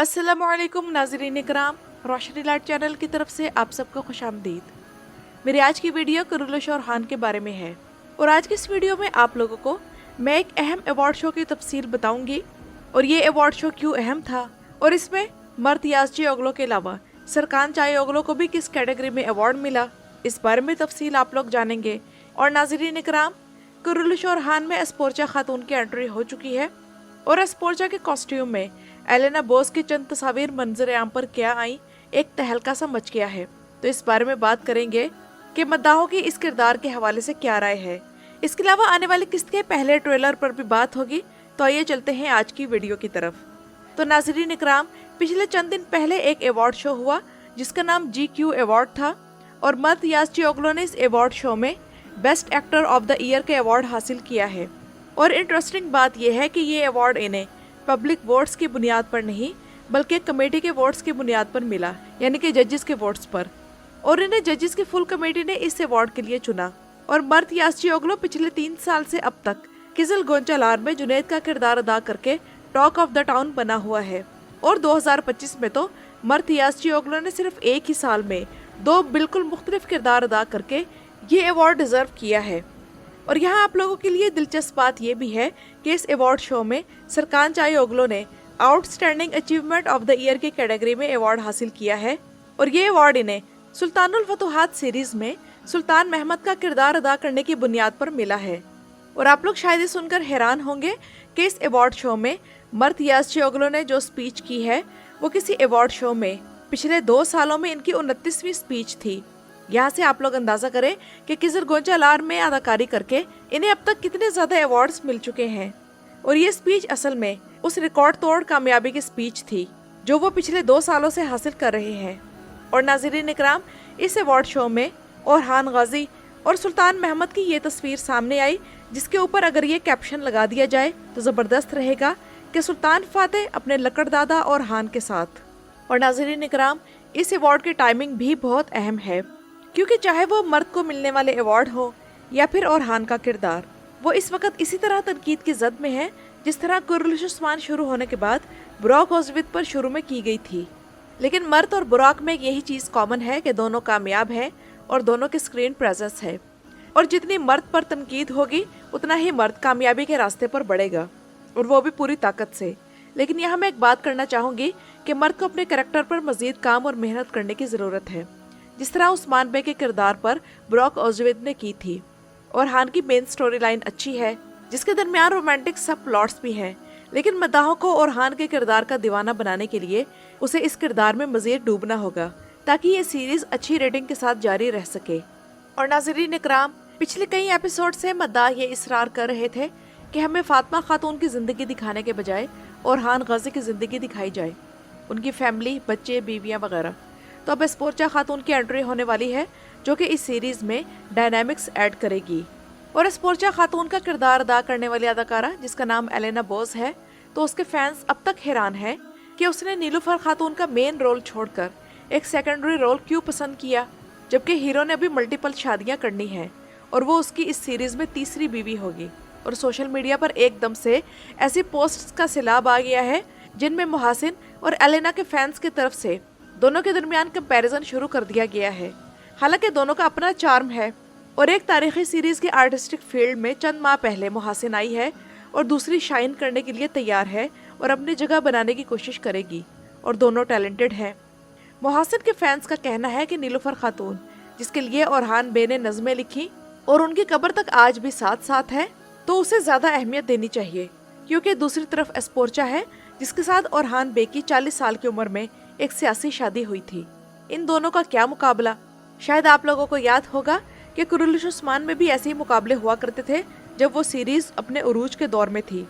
अस्सलामुअलैकुम नाज़रीन इकराम, रोशनी light channel की तरफ से आप सबको खुशामदीद। मेरी आज की वीडियो कुरुलुश और हान के बारे में है और आज की इस वीडियो में आप लोगों को मैं एक अहम अवार्ड शो की तफसील बताऊंगी और ये अवार्ड शो क्यों अहम था और इसमें मर्द याज़ची ओगलो के अलावा सरकान चाय ओगलो को भी किस कैटेगरी में अवार्ड मिला, इस बारे में तफसील आप लोग जानेंगे। और नाज़रीन इकराम, कुरुलुश और हान में एस्पोर्चा खातून की एंट्री हो चुकी है और एस्पोर्चा के कॉस्ट्यूम में एलेना बोस की चंद तस्वीर मंजर आम पर क्या आई, एक तहलका सा मच गया है। तो इस बारे में बात करेंगे कि मद्दाहों की इस किरदार के हवाले से क्या राय है। इसके अलावा आने वाली किस्त के पहले ट्रेलर पर भी बात होगी। तो आइए चलते हैं आज की वीडियो की तरफ। तो नाज़रीन इकराम, पिछले चंद दिन पहले एक अवार्ड शो हुआ जिसका नाम GQ अवार्ड था और मर्द याज़ची ओगलो ने इस अवार्ड शो में best actor of the year के अवार्ड हासिल किया है। और इंटरेस्टिंग बात यह है कि ये अवार्ड इन्हें पब्लिक वोट्स की बुनियाद पर नहीं बल्कि कमेटी के वोट्स की बुनियाद पर मिला, यानी कि जजेस के वोट्स पर। और इन्हें जजेस की फुल कमेटी ने इस अवार्ड के लिए चुना। और मर्द याज़ची ओगलो पिछले 3 साल से अब तक किजल गोंचालार में जुनैद का किरदार अदा करके टॉक ऑफ द टाउन बना हुआ है। और 2025 में तो मर्द याज़ची ओगलो ने सिर्फ एक ही साल में 2 बिल्कुल मुख्तलिफ किरदार अदा करके ये अवार्ड डिजर्व किया है। और यहाँ आप लोगों के लिए दिलचस्प बात यह भी है कि इस अवार्ड शो में सरकान चाय ओगलो ने outstanding achievement of the year की कैटेगरी में अवार्ड हासिल किया है। और ये अवार्ड इन्हें सुल्तानुल फतुहात सीरीज में सुल्तान महमद का किरदार अदा करने की बुनियाद पर मिला है। और आप लोग शायद ये सुनकर हैरान होंगे कि इस अवार्ड शो में मर्द याज़ची ओगलो ने जो स्पीच की है वो किसी अवार्ड शो में पिछले 2 सालों में इनकी 29वीं स्पीच थी। यहाँ से आप लोग अंदाजा करें कि किजल गोंचालार में अदाकारी करके इन्हें अब तक कितने ज्यादा अवार्ड्स मिल चुके हैं। और ये स्पीच असल में उस रिकॉर्ड तोड़ कामयाबी की स्पीच थी जो वो पिछले 2 सालों से हासिल कर रहे हैं। और नाज़रीन इकराम, इस अवार्ड शो में ओरहान गाजी और सुल्तान महमद की ये तस्वीर सामने आई जिसके ऊपर अगर ये कैप्शन लगा दिया जाए तो ज़बरदस्त रहेगा कि सुल्तान फातेह अपने लकड़दादा और हान के साथ। और नाज़रीन इकराम, इस अवार्ड की टाइमिंग भी बहुत अहम है क्योंकि चाहे वो मर्द को मिलने वाले अवार्ड हो या फिर ओरहान का किरदार, वो इस वक्त इसी तरह तनकीद की जद में है जिस तरह कुरुलुश उस्मान शुरू होने के बाद बुराक ओज़विद पर शुरू में की गई थी। लेकिन मर्द और बुराक में यही चीज़ कॉमन है कि दोनों कामयाब हैं और दोनों की स्क्रीन प्रेजेंस है। और जितनी मर्द पर तनकीद होगी उतना ही मर्द कामयाबी के रास्ते पर बढ़ेगा और वो भी पूरी ताकत से। लेकिन यहाँ मैं एक बात करना चाहूँगी कि मर्द को अपने करैक्टर पर मज़ीद काम और मेहनत करने की ज़रूरत है, जिस तरह उस्मान बे के किरदार पर बुराक ओज़विद ने की थी। और हान की मेन स्टोरी लाइन अच्छी है जिसके दरमियान रोमांटिक सब प्लॉट्स भी हैं, लेकिन मद्दाहों को और हान के किरदार का दीवाना बनाने के लिए उसे इस किरदार में मज़ीद डूबना होगा ताकि ये सीरीज़ अच्छी रेटिंग के साथ जारी रह सके। और नाज़रीन इकराम, पिछले कई एपिसोड से मद्दाह ये इसरार कर रहे थे कि हमें फातिमा खातून की ज़िंदगी दिखाने के बजाय ओरहान गाजी की ज़िंदगी दिखाई जाए, उनकी फैमिली, बच्चे, बीवियाँ वगैरह। तो अब एस्पोर्चा खातून की एंट्री होने वाली है जो कि इस सीरीज़ में डायनामिक्स ऐड करेगी। और एस्पोर्चा खातून का किरदार अदा करने वाली अदाकारा जिसका नाम एलेना बोस है, तो उसके फैंस अब तक हैरान हैं कि उसने नीलूफर खातून का मेन रोल छोड़कर एक सेकेंडरी रोल क्यों पसंद किया, जबकि हीरो ने अभी मल्टीपल शादियाँ करनी हैं और वो उसकी इस सीरीज़ में तीसरी बीवी होगी। और सोशल मीडिया पर एकदम से ऐसी पोस्ट्स का सैलाब आ गया है जिनमें मुहासिन और एलेना के फैंस की तरफ से दोनों के दरमियान कंपैरिजन शुरू कर दिया गया है। हालांकि दोनों का अपना चार्म है और एक तारीखी सीरीज़ के आर्टिस्टिक फील्ड में चंद माह पहले मुहासिन आई है और दूसरी शाइन करने के लिए तैयार है और अपनी जगह बनाने की कोशिश करेगी और दोनों टैलेंटेड हैं। मुहासिन के फैंस का कहना है कि नीलूफर खातून, जिसके लिए ओरहान बे ने नज़में लिखी और उनकी कब्र तक आज भी साथ साथ है, तो उसे ज़्यादा अहमियत देनी चाहिए क्योंकि दूसरी तरफ एस्पोर्चा है जिसके साथ ओरहान बे की 40 साल की उम्र में एक सियासी शादी हुई थी। इन दोनों का क्या मुकाबला। शायद आप लोगों को याद होगा कि कुरुलुश उस्मान में भी ऐसे ही मुकाबले हुआ करते थे जब वो सीरीज़ अपने उरूज के दौर में थी।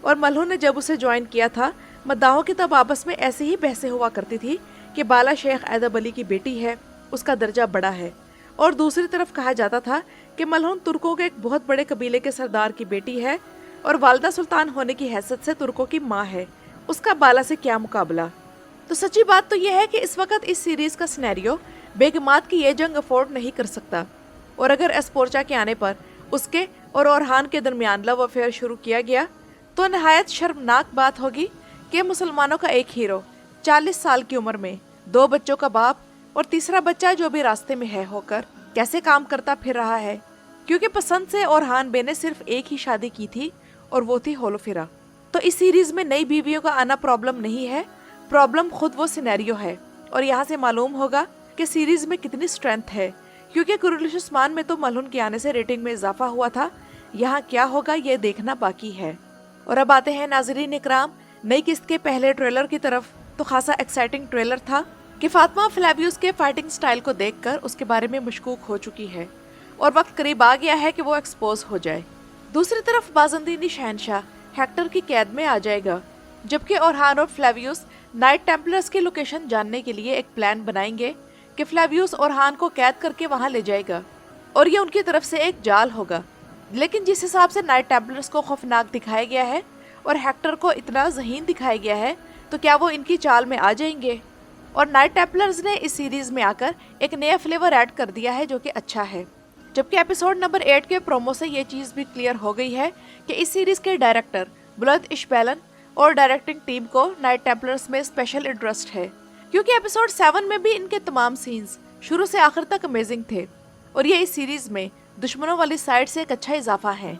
और मल्हू ने जब उसे ज्वाइन किया था, मद्दाहों की तब आपस में ऐसे ही बहसें हुआ करती थी कि बाला शेख ऐदब अली की बेटी है, उसका दर्जा बड़ा है। और दूसरी तरफ कहा जाता था कि मल्हून तुर्कों के एक बहुत बड़े कबीले के सरदार की बेटी है और वालदा सुल्तान होने की हैसियत से तुर्कों की माँ है, उसका बाला से क्या मुकाबला। तो सच्ची बात तो यह है कि इस वक्त इस सीरीज़ का सिनेरियो बेगमात की ये जंग अफोर्ड नहीं कर सकता। और अगर एस्पोर्चा के आने पर उसके और ओरहान के दरमियान लव अफेयर शुरू किया गया तो नहायत शर्मनाक बात होगी कि मुसलमानों का एक हीरो 40 साल की उम्र में 2 बच्चों का बाप और तीसरा बच्चा जो भी रास्ते में है होकर कैसे काम करता फिर रहा है, क्योंकि पसंद से ओरहान बे ने सिर्फ एक ही शादी की थी और वो थी होलोफिरा। तो इस सीरीज में नई बीवियों का आना प्रॉब्लम नहीं है, प्रॉब्लम खुद वो सिनेरियो है। और यहाँ से मालूम होगा कि सीरीज में कितनी स्ट्रेंथ है, क्योंकि कुरुलिश उस्मान में तो मलहून के आने से रेटिंग में इजाफा हुआ था। यहाँ क्या होगा ये देखना बाकी है। और अब आते हैं नाजरीन इकराम नई किस्त के पहले ट्रेलर की तरफ। तो खासा एक्साइटिंग ट्रेलर था कि फातिमा फ्लेवियस के फाइटिंग स्टाइल को देखकर उसके बारे में मशकूक हो चुकी है और वक्त करीब आ गया है कि वो एक्सपोज हो जाए। दूसरी तरफ बाज़ंतीनी शहनशाह हेक्टर की कैद में आ जाएगा, जबकि ओरहान और फ्लेवियस नाइट टेम्पलर्स की लोकेशन जानने के लिए एक प्लान बनाएंगे कि फ्लेवियस ओरहान को कैद करके वहां ले जाएगा और ये उनकी तरफ से एक जाल होगा। लेकिन जिस हिसाब से नाइट टेम्पलर्स को खौफनाक दिखाया गया है और हेक्टर को इतना ज़हीन दिखाया गया है, तो क्या वो इनकी चाल में आ जाएंगे? और नाइट टेम्पलर्स ने इस सीरीज में आकर एक नया फ्लेवर ऐड कर दिया है जो कि अच्छा है। जबकि एपिसोड नंबर 8 के प्रोमो से ये चीज़ भी क्लियर हो गई है कि इस सीरीज के डायरेक्टर बुलंद इशबैलन और डायरेक्टिंग टीम को नाइट टेम्पलर्स में स्पेशल इंटरेस्ट है, क्योंकि एपिसोड 7 में भी इनके तमाम सीन्स शुरू से आखिर तक अमेजिंग थे और ये इस सीरीज में दुश्मनों वाली साइड से एक अच्छा इजाफा है।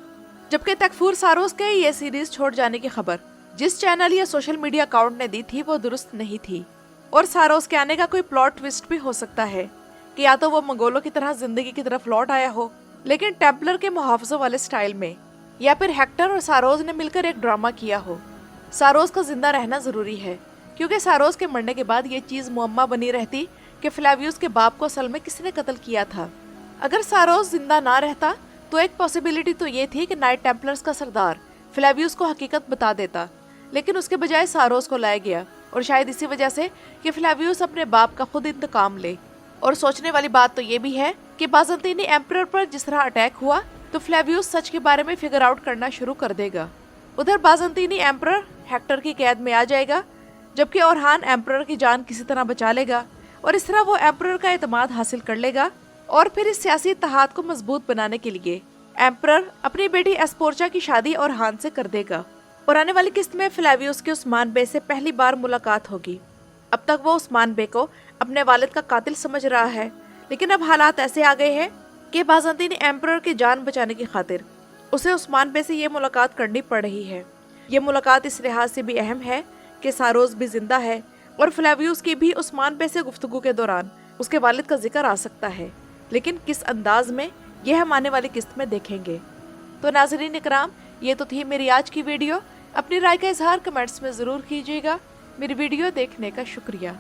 जबकि तकफूर सारोस के ये सीरीज छोड़ जाने की खबर जिस चैनल या सोशल मीडिया अकाउंट ने दी थी वो दुरुस्त नहीं थी और सारोस के आने का कोई प्लॉट ट्विस्ट भी हो सकता है कि या तो वो मंगोलों की तरह जिंदगी की तरफ लौट आया हो लेकिन टेम्पलर के मुहाफिजों वाले स्टाइल में, या फिर हेक्टर और सारोस ने मिलकर एक ड्रामा किया हो। सारोस का जिंदा रहना जरूरी है, क्योंकि सारोस के मरने के बाद ये चीज मुअम्मा बनी रहती कि फ्लेवियस के बाप को असल में किसने कत्ल किया था। अगर सारोस जिंदा ना रहता तो एक पॉसिबिलिटी तो ये थी कि नाइट टेम्पलर्स का सरदार फ्लेवियस को हकीकत बता देता, लेकिन उसके बजाय सारोस को लाया गया और शायद इसी वजह से कि फ्लेवियस अपने बाप का खुद इंतकाम ले। और सोचने वाली बात तो ये भी है कि बाज़ंतीनी एम्परर पर जिस तरह अटैक हुआ तो फ्लेवियस सच के बारे में फिगर आउट करना शुरू कर देगा। उधर बाज़ंतीनी एम्परर हेक्टर की कैद में आ जाएगा, जबकि ओरहान एम्परर की जान किसी तरह बचा लेगा और इस तरह वो एम्परर का एतमाद हासिल कर लेगा। और फिर इस सियासी इत्तेहाद को मजबूत बनाने के लिए एम्परर अपनी बेटी एस्पोर्चा की शादी ओरहान से कर देगा और आने वाली किस्त में फ्लेवियस के उस्मान बे से पहली बार मुलाकात होगी। अब तक वो उस्मान बे को अपने वालिद का कातिल समझ रहा है, लेकिन अब हालात ऐसे आ गए हैं कि बाज़ंतीनी एम्परर की जान बचाने की खातिर उसे उस्मान बे से ये मुलाकात करनी पड़ रही है। ये मुलाकात इस लिहाज से भी अहम है कि सारोस भी जिंदा है और फ्लेवियस की भी उस्मान बे से गुफ्तगू के दौरान उसके वालिद का जिक्र आ सकता है, लेकिन किस अंदाज में यह हम आने वाली किस्त में देखेंगे। तो नाज़रीन इकराम, ये तो थी मेरी आज की वीडियो। अपनी राय का इजहार कमेंट्स में ज़रूर कीजिएगा। मेरी वीडियो देखने का शुक्रिया।